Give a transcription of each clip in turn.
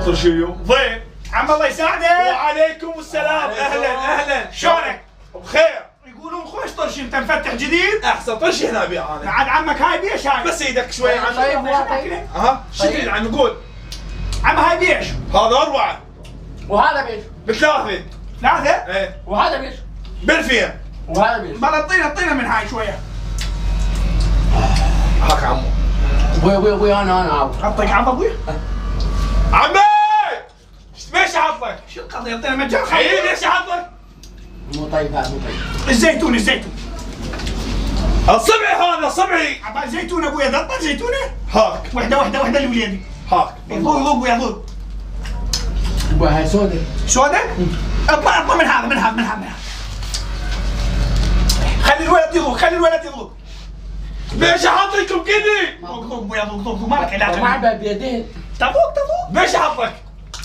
طرشي اليوم ضيف. عم الله يساعدك. وعليكم السلام. اهلا شلونك؟ بخير. يقولون خوش طرشي انت مفتح جديد؟ احسن طرشي هنا ابيع انا. عاد عمك هاي بيش هاي؟ بس ايدك شوي يا عم. طيب ها شو تريد عم قول؟ عم هاي بيش؟ هذا 4 وهذا بيش؟ ب3. 3؟ ايه وهذا بيش؟ ب2000. وهذا بيش؟ بلا اعطينا من هاي شويه. هاك عمو. ابوي انا عاوز اعطيك عم ابوي. عمي ليش حاطك؟ شو القضيه؟ اعطينا مجال خيي ليش حاطك؟ مو طيب هذا مو طيب. الزيتون الصبعي هذا صبعي. عبا زيتون ابويا ذبط زيتونه. هاك وحده لوليدي. هاك يذوق ويذوق. ابوي هاي سودة. سودة؟ اطلع من هذا. خلي الولد يذوق. ليش حاطيكم كذي؟ ذوق ابويا ذوق مالك علاج. ما عبا بيدين. تذوق. ليش حاطك؟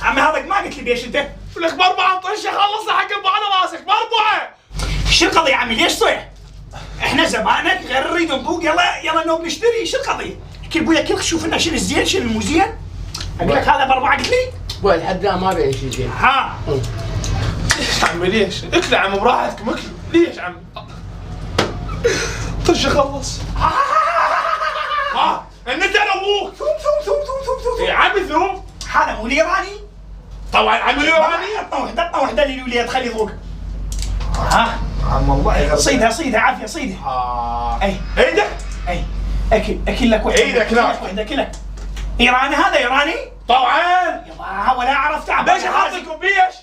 عمي هذاك ما قلت لي بيش انت؟ لك ب4 طرشي خلصنا حق على راسك ب4. شو القضية يا عمي ليش صيح؟ احنا زبائنك غير نريد نذوق يلا نوب نشتري شو القضية؟ كل ابويا كل شوف لنا شنو الزين شنو المو زين؟ اقول لك هذا ب4 قلت لي؟ ابوي لحد الان ما بيع شيء زين. ها ليش عمي ليش؟ اكل عم براحتكم اكل. ليش عم؟ طرشي خلص. ها انت انا ابوك. ثوم يا عمي ثوم. هذا مو الايراني؟ طبعا عمي ايراني. عطنا وحده للوليد خلي يذوق. ها عم الله يغفر. صيدها عافية صيدها. اي ايدك. اي اكل لك وحده. ايدك لا. وحده كلك. ايراني هذا ايراني؟ طبعا. يلا ولا عرفت ليش حاطيكم بيش؟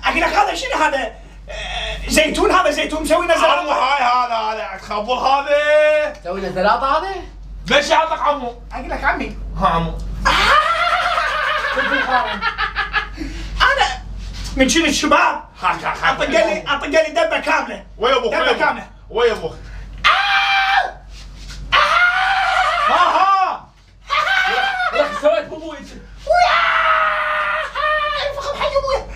اقول لك هذا شنو هذا؟ زيتون هذا زيتون مسوي عمو نزل. هاي هذا تخبر هذا. سوي لنا 3 هذا؟ ليش حاطك عمو؟ اقول لك عمي ها عمو. انا من شنو الشباب هاك اطق لي دبه كامله. ويا ابوك دبه كامله. ويا ابوك. ها لك سويت بابوي. فخم حق ابويا.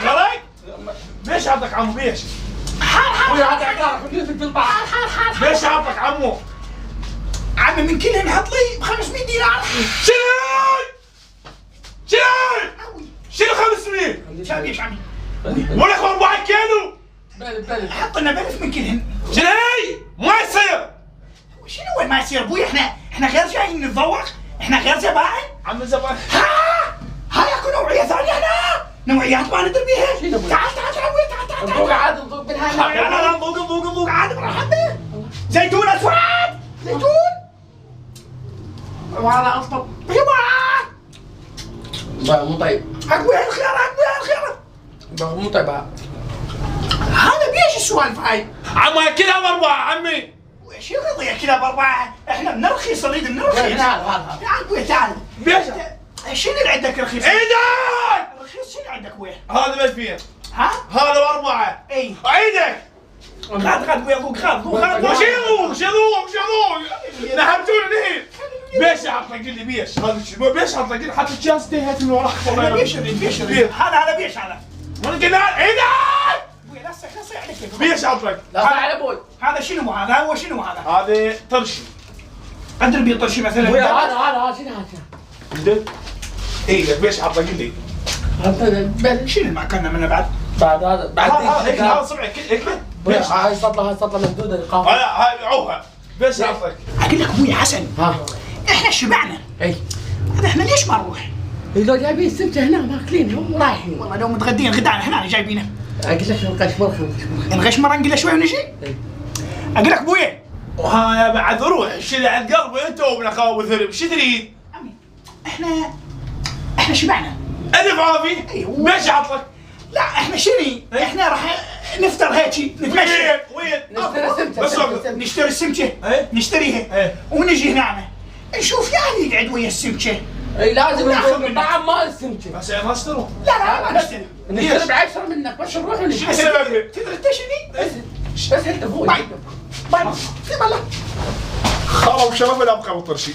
غرق. ليش حاطك عمو ليش؟ ابوي هذا عقارك كله في البحر. ليش حاطك عمو؟ عمي من كلهن حط لي 500 دينار. شنو 500؟ شو ليش عمي؟ ولك 4 كيلو. بلد. حط لنا بلف من كلهن. شنو ما يصير. شنو وين ما يصير ابوي احنا غير جايين نتذوق. احنا غير زبائن. عم زمان. هاي اكو نوعيه ثانيه هنا. نوعيات ما ندري بيها. تعال ابوي نذوق عاد نذوق بالهاي. لا نذوق عاد براحتنا. زيتون اسود. زيتون. وهذا اصفر. يبا مو طيب. ابوي الخيار. مو طيب هذا بيش السوالف هاي؟ عمو كلها ب4 عمي. شو القضية كذا ب4؟ احنا بنرخص نريد نرخص. هذا. تعال ابوي تعال. ليش؟ شنو اللي عندك رخيص؟ ايدك. رخيص شنو عندك ابوي؟ هذا ب2000. ها؟ هذا ب4. اي ايدك. غاد ابوي ذوق غاد. وش يذوق نهبتونا نهي. ليش حاطك لي بيش؟ هذا ليش حاطك لي حتى جاز تهت من وراك والله. بيش هذا بيش هذا. وانا قلنا ايدك. ابوي لا صيح عليك. بيش حاطك. لا على ابوي. هذا شنو هذا؟ هو شنو هذا؟ هذا طرشي. ادري بيطرشي مثلا. ابوي هذا شنو هذا؟ ايدك ليش حاطك لي؟ هذا شنو ما كنا منه بعد؟ بعد هذا هذا صبعك اكله. ليش؟ هاي سطله ممدوده للقافله. هاي عوها. ليش حاطك؟ اقول لك ابوي حسن ها احنا شبعنا. اي هذا احنا ليش ما نروح؟ لو جايبين السمكه هنا ماكلين هم رايحين. والله لو متغدين غدانا هنا جايبينه. اقول لك القشمر نغش مره نقول له شوي ونجي. اقول لك ابوي وها بعد روح شيل عند قلبي انت وابن اخوه ثرب شو تريد؟ عمي احنا شبعنا. الف عافيه. ايوه ليش حاطك؟ لا احنا شني احنا راح نفطر هيك نتمشى. وين؟ نشتري السمكه. نشتريها ونجي هنا نشوف يعني يقعد ويا السمكه. اي لازم ناخذ الطعم مال السمكه. بس ما اشتروا. لا ما نشتري. نشتري ب10 منك بس نروح ونجي. تدري انت شني؟ بس انت ابوي. باي. خلاص شرف الابقى بالطرشي.